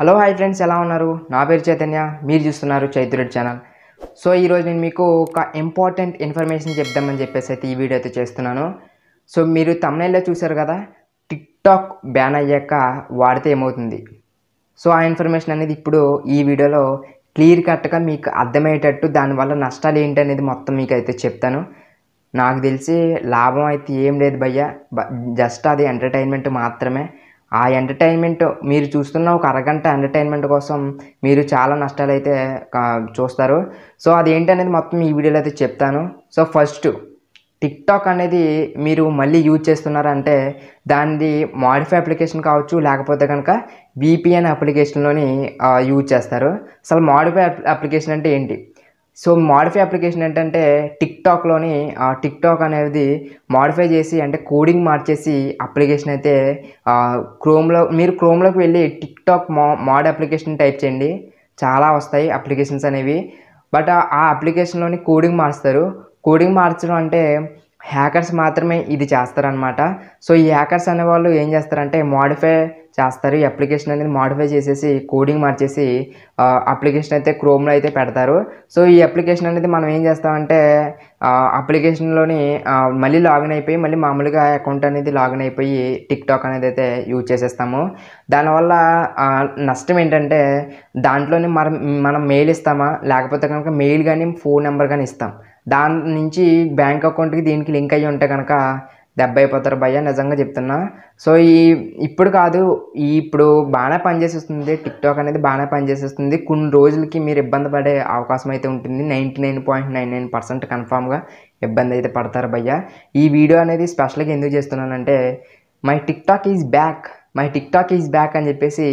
Hello hi friends, ఎలా ఉన్నారు? నా పేరు చైతన్య, మీరు చూస్తున్నారు చైతు రెడ్డి ఛానల్. సో ఈరోజు నేను మీకు ఒక ఇంపార్టెంట్ ఇన్ఫర్మేషన్ చెప్దామని చెప్పేసి అయితే ఈ వీడియో అయితే చేస్తున్నాను. సో మీరు తమ్నైల్లో చూసారు కదా, టిక్టాక్ బ్యాన్ అయ్యాక వాడితే ఏమవుతుంది. సో ఆ ఇన్ఫర్మేషన్ అనేది ఇప్పుడు ఈ వీడియోలో క్లియర్ కట్గా మీకు అర్థమయ్యేటట్టు, దానివల్ల నష్టాలు ఏంటి అనేది మొత్తం మీకు అయితే చెప్తాను. నాకు తెలిసి లాభం అయితే ఏం లేదు భయ్య, జస్ట్ అది ఎంటర్టైన్మెంట్ మాత్రమే. ఆ ఎంటర్టైన్మెంట్ మీరు చూస్తున్న ఒక అరగంట ఎంటర్టైన్మెంట్ కోసం మీరు చాలా నష్టాలు అయితే చూస్తారు. సో అది ఏంటనేది మొత్తం ఈ వీడియోలో అయితే చెప్తాను. సో ఫస్ట్, టిక్టాక్ అనేది మీరు మళ్ళీ యూజ్ చేస్తున్నారంటే దానిది మాడిఫై అప్లికేషన్ కావచ్చు, లేకపోతే కనుక విపిఎన్ అప్లికేషన్లోని యూజ్ చేస్తారు. అసలు మాడిఫై అప్లికేషన్ అంటే ఏంటి? సో మాడిఫై అప్లికేషన్ ఏంటంటే టిక్టాక్లోని టిక్టాక్ అనేది మాడిఫై చేసి, అంటే కోడింగ్ మార్చేసి అప్లికేషన్ అయితే మీరు క్రోమ్లోకి వెళ్ళి టిక్టాక్ మాడ్ అప్లికేషన్ టైప్ చేయండి, చాలా వస్తాయి అప్లికేషన్స్ అనేవి. బట్ ఆ అప్లికేషన్లోని కోడింగ్ మార్చుతారు. కోడింగ్ మార్చడం అంటే హ్యాకర్స్ మాత్రమే ఇది చేస్తారనమాట. సో ఈ హ్యాకర్స్ అనేవాళ్ళు ఏం చేస్తారంటే మాడిఫై చేస్తారు, ఈ అప్లికేషన్ అనేది మాడిఫై చేసేసి కోడింగ్ మార్చేసి అప్లికేషన్ అయితే క్రోమ్లో అయితే పెడతారు. సో ఈ అప్లికేషన్ అనేది మనం ఏం చేస్తామంటే అప్లికేషన్లోని మళ్ళీ లాగిన్ అయిపోయి, మళ్ళీ మామూలుగా అకౌంట్ అనేది లాగిన్ అయిపోయి టిక్టాక్ అనేది అయితే యూజ్ చేసేస్తాము. దానివల్ల నష్టం ఏంటంటే దాంట్లోని మనం మెయిల్ ఇస్తామా, లేకపోతే కనుక మెయిల్ కానీ ఫోన్ నెంబర్ కానీ ఇస్తాం, దాని నుంచి బ్యాంక్ అకౌంట్కి దీనికి లింక్ అయ్యి ఉంటే కనుక దెబ్బ అయిపోతారు భయ్య, నిజంగా చెప్తున్నా. సో ఇప్పుడు కాదు, ఇప్పుడు బాగానే పనిచేసేస్తుంది టిక్టాక్ అనేది, బాగానే పనిచేసేస్తుంది. కొన్ని రోజులకి మీరు ఇబ్బంది పడే అవకాశం అయితే ఉంటుంది. 99.99% కన్ఫామ్గా ఇబ్బంది అయితే పడతారు భయ్య. ఈ వీడియో అనేది స్పెషల్గా ఎందుకు చేస్తున్నానంటే మై టిక్టాక్ ఈజ్ బ్యాక్ అని చెప్పేసి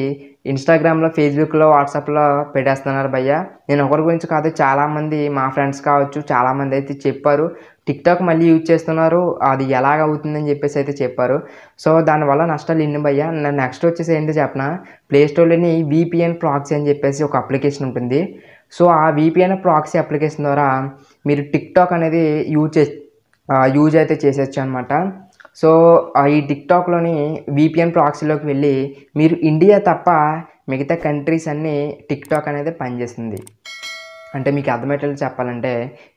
ఇన్స్టాగ్రామ్లో, ఫేస్బుక్లో, వాట్సాప్లో పెట్టేస్తున్నారు భయ్య. నేను ఒకరి గురించి కాదు, చాలామంది మా ఫ్రెండ్స్ కావచ్చు, చాలామంది అయితే చెప్పారు టిక్టాక్ మళ్ళీ యూజ్ చేస్తున్నారు, అది ఎలాగ అవుతుందని చెప్పేసి అయితే చెప్పారు. సో దానివల్ల నష్టాలు ఇన్ని భయ్య. నెక్స్ట్ వచ్చేసి ఏంటి చెప్పనా, ప్లేస్టోర్లోని విపిఎన్ ప్రాక్సీ అని చెప్పేసి ఒక అప్లికేషన్ ఉంటుంది. సో ఆ విపిఎన్ ప్రాక్సీ అప్లికేషన్ ద్వారా మీరు టిక్టాక్ అనేది యూజ్ అయితే చేసేయచ్చు అనమాట. సో ఈ టిక్టాక్లోని విపిఎన్ ప్రాక్సీలోకి వెళ్ళి మీరు ఇండియా తప్ప మిగతా కంట్రీస్ అన్నీ టిక్టాక్ అనేది పనిచేస్తుంది. అంటే మీకు అర్థమయ్యేటట్లు చెప్పాలంటే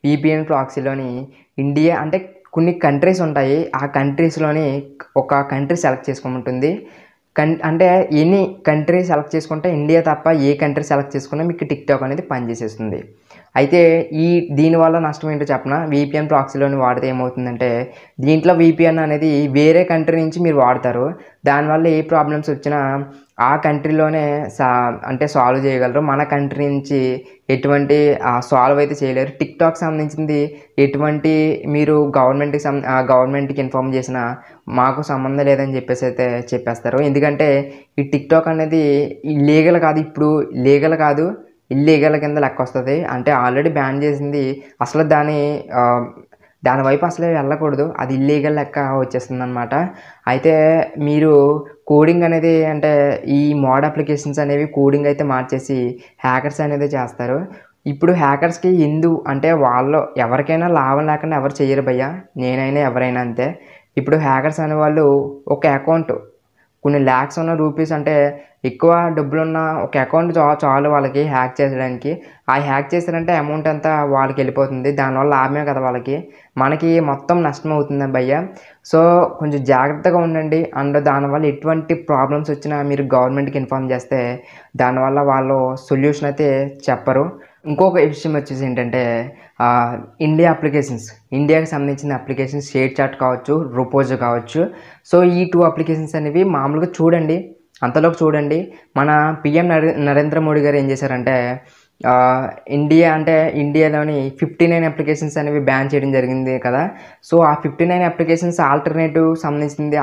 విపిఎన్ ప్రాక్సీలోని ఇండియా అంటే కొన్ని కంట్రీస్ ఉంటాయి, ఆ కంట్రీస్లోని ఒక కంట్రీ సెలెక్ట్ చేసుకోమంటుంది. అంటే ఎనీ కంట్రీ సెలెక్ట్ చేసుకుంటే ఇండియా తప్ప ఏ కంట్రీ సెలెక్ట్ చేసుకున్నా మీకు టిక్టాక్ అనేది పనిచేసేస్తుంది. అయితే దీనివల్ల నష్టం ఏంటో చెప్పనా, విపిఎన్ ప్రాక్సీలోని వాడితే ఏమవుతుందంటే దీంట్లో విపిఎన్ అనేది వేరే కంట్రీ నుంచి మీరు వాడతారు, దానివల్ల ఏ ప్రాబ్లమ్స్ వచ్చినా ఆ కంట్రీలోనే సాల్వ్ చేయగలరు. మన కంట్రీ నుంచి ఎటువంటి సాల్వ్ అయితే చేయలేరు. టిక్టాక్ సంబంధించింది ఎటువంటి మీరు గవర్నమెంట్కి ఇన్ఫార్మ్ చేసినా మాకు సంబంధం లేదని చెప్పేసి అయితే చెప్పేస్తారు. ఎందుకంటే ఈ టిక్టాక్ అనేది లీగల్ కాదు, ఇప్పుడు లీగల్ కాదు, ఇల్లీగల్ కింద లెక్క వస్తుంది. అంటే ఆల్రెడీ బ్యాన్ చేసింది, అసలు దాని వైపు అసలే వెళ్ళకూడదు, అది ఇల్లీగల్ లెక్క వచ్చేస్తుంది అనమాట. అయితే మీరు కోడింగ్ అనేది, అంటే ఈ మోడ్ అప్లికేషన్స్ అనేవి కోడింగ్ అయితే మార్చేసి హ్యాకర్స్ అనేది చేస్తారు. ఇప్పుడు హ్యాకర్స్కి అంటే వాళ్ళు ఎవరికైనా లాభం లేకుండా ఎవరు చేయరు భయ్య, నేనైనా ఎవరైనా అంతే. ఇప్పుడు హ్యాకర్స్ అనేవాళ్ళు ఒక అకౌంట్ కొన్ని ల్యాక్స్ ఉన్న రూపీస్, అంటే ఎక్కువ డబ్బులున్న ఒక అకౌంట్ చాలు వాళ్ళకి హ్యాక్ చేసడానికి. ఆ హ్యాక్ చేశారంటే అమౌంట్ అంతా వాళ్ళకి వెళ్ళిపోతుంది, దానివల్ల లాభమే కదా వాళ్ళకి, మనకి మొత్తం నష్టం అవుతుంది భయ్య. సో కొంచెం జాగ్రత్తగా ఉండండి. అండ్ దానివల్ల ఎటువంటి ప్రాబ్లమ్స్ వచ్చినా మీరు గవర్నమెంట్కి ఇన్ఫార్మ్ చేస్తే దానివల్ల వాళ్ళు సొల్యూషన్ అయితే చెప్పరు. ఇంకొక విషయం వచ్చేసి ఏంటంటే ఇండియాకి సంబంధించిన అప్లికేషన్స్ షేర్ చాట్ కావచ్చు, రొపోజో కావచ్చు. సో ఈ 2 అప్లికేషన్స్ అనేవి మామూలుగా చూడండి, అంతలోకి చూడండి. మన పిఎం నరేంద్ర మోడీ గారు ఏం చేశారంటే ఇండియాలోని 59 అప్లికేషన్స్ అనేవి బ్యాన్ చేయడం జరిగింది కదా. సో ఆ 59 అప్లికేషన్స్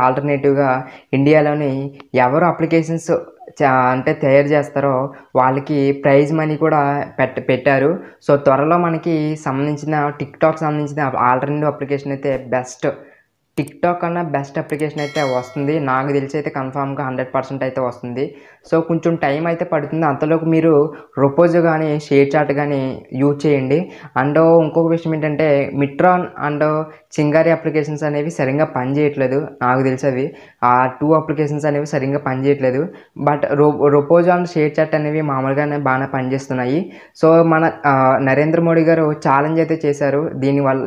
ఆల్టర్నేటివ్గా ఇండియాలోని ఎవరు అప్లికేషన్స్ తయారు చేస్తారో వాళ్ళకి ప్రైజ్ మనీ కూడా పెట్టారు. సో త్వరలో మనకి టిక్టాక్ సంబంధించిన ఆల్టర్నేటివ్ అప్లికేషన్ అయితే బెస్ట్ టిక్‌టాక్ కన్నా బెస్ట్ అప్లికేషన్ అయితే వస్తుంది. నాకు తెలిసి అయితే కన్ఫర్మ్‌గా 100% అయితే వస్తుంది. సో, కొంచెం టైం అయితే పడుతుంది. అంతలోపు మీరు రొపోజో గానీ, షేర్ చాట్ గానీ యూజ్ చేయండి. అండ్ ఇంకొక విషయం ఏంటంటే మిట్రాన్ అండ్ చింగారి అప్లికేషన్స్ అనేవి సరింగా పనిచేయట్లేదు. నాకు తెలిసి అవి. ఆ 2 అప్లికేషన్స్ అనేవి సరింగా పనిచేయట్లేదు. బట్ రొపోజో అండ్ షేర్ చాట్ అనేవి మామూలుగానే బానే పనిచేస్తున్నాయి. సో, మన నరేంద్ర మోడీ గారు ఛాలెంజ్ అయితే చేశారు.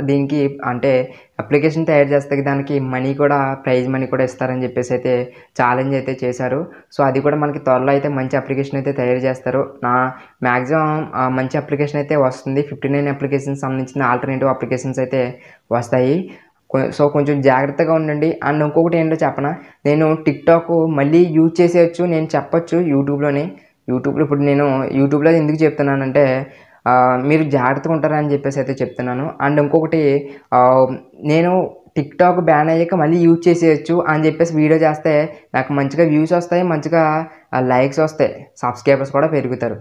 దీనికి అంటే అప్లికేషన్ తయారు చేస్తే దానికి మనీ కూడా ప్రైజ్ మనీ కూడా ఇస్తారని చెప్పేసి అయితే ఛాలెంజ్ అయితే చేశారు. సో, అది కూడా మనకి త్వరలో అయితే మంచి అప్లికేషన్ అయితే తయారు చేస్తారు. మ్యాక్సిమం మంచి అప్లికేషన్ అయితే వస్తుంది. 59 అప్లికేషన్స్ సంబంధించిన ఆల్టర్‌నేటివ్ అప్లికేషన్స్ అయితే వస్తాయి. సో, కొంచెం జాగ్రత్తగా ఉండండి. అండ్ ఇంకొకటి ఏంటో చెప్పనా? నేను టిక్‌టాక్ మళ్ళీ యూజ్ చేసేయొచ్చు నేను చెప్పొచ్చు యూట్యూబ్‌లో ఇప్పుడు నేను యూట్యూబ్‌లో ఎందుకు చెప్తున్నానంటే మీరు జాగ్రత్తగా ఉంటారని చెప్పేసి అయితే చెప్తున్నాను. అండ్ ఇంకొకటి నేను టిక్‌టాక్ బ్యాన్ అయ్యాక మళ్ళీ యూజ్ చేసేయొచ్చు అని చెప్పేసి వీడియో చేస్తే నాకు మంచిగా వ్యూస్ వస్తాయి. మంచిగా లైక్స్ వస్తాయి. సబ్‌స్క్రైబర్స్ కూడా పెరుగుతారు.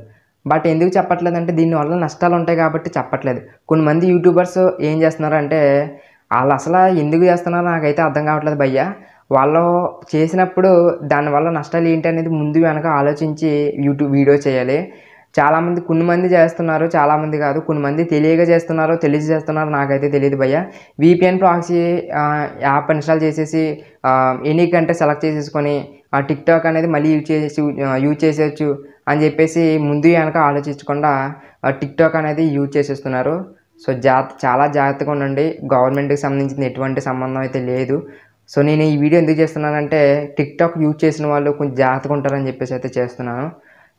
బట్ ఎందుకు చెప్పట్లేదంటే దీనివల్ల నష్టాలు ఉంటాయి కాబట్టి చెప్పట్లేదు. కొంతమంది యూట్యూబర్స్ ఏం చేస్తున్నారంటే ఆళ్ళసల ఎందుకు చేస్తున్నారో నాకైతే అర్థం కావట్లేదు భయ్యా. వాళ్ళు చేసినప్పుడు దానివల్ల నష్టాలు ఏంటి అనేది ముందు వెనక ఆలోచించి వీడియో చేయాలి. కొన్ని మంది చేస్తున్నారు. చాలామంది కాదు. కొంతమంది తెలియక చేస్తున్నారో, తెలిసి చేస్తున్నారో నాకైతే తెలీదు భయ్యా. వీపీఎన్ ప్రాక్సీ యాప్ ఇన్‌స్టాల్ చేసేసి ఎనీ కంట్రీ సెలెక్ట్ చేసేసుకొని ఆ టిక్‌టాక్ అనేది మళ్ళీ యూజ్ చేసేయొచ్చు అని చెప్పేసి ముందు వెనక ఆలోచించకుండా టిక్‌టాక్ అనేది యూజ్ చేసేస్తున్నారు. సో, చాలా జాగ్రత్తగా ఉండండి. గవర్నమెంట్‌కి సంబంధించిన ఎటువంటి సంబంధం అయితే లేదు. సో, నేను ఈ వీడియో ఎందుకు చేస్తున్నానంటే టిక్‌టాక్ యూజ్ చేసిన వాళ్ళు కొంచెం జాగ్రత్తగా ఉంటారని చెప్పేసి అయితే చేస్తున్నాను.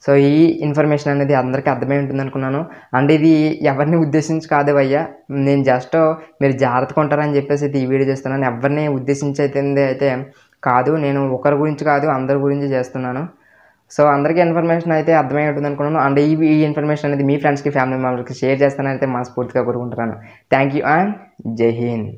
సో, ఈ ఇన్ఫర్మేషన్ అనేది అందరికీ అర్థమై ఉంటుందనుకున్నాను. అండ్ ఇది ఎవరిని ఉద్దేశించి కాదు భయ్యా. నేను జస్ట్ మీరు జాగ్రత్తగా ఉంటారని చెప్పేసి అయితే ఈ వీడియో చేస్తున్నాను. ఎవరిని ఉద్దేశించి అయితే కాదు. నేను ఒకరి గురించి కాదు అందరి గురించి చేస్తున్నాను. సో, అందరికీ ఇన్ఫర్మేషన్ అయితే అర్థమై ఉంటుందనుకున్నాను. అండ్ ఈ ఇన్ఫర్మేషన్ అనేది మీ ఫ్రెండ్స్‌కి, ఫ్యామిలీ మెంబర్స్‌కి షేర్ చేస్తానని అయితే మనస్ఫూర్తిగా కోరుకుంటున్నాను. థ్యాంక్ యూ అండ్ జై హింద్.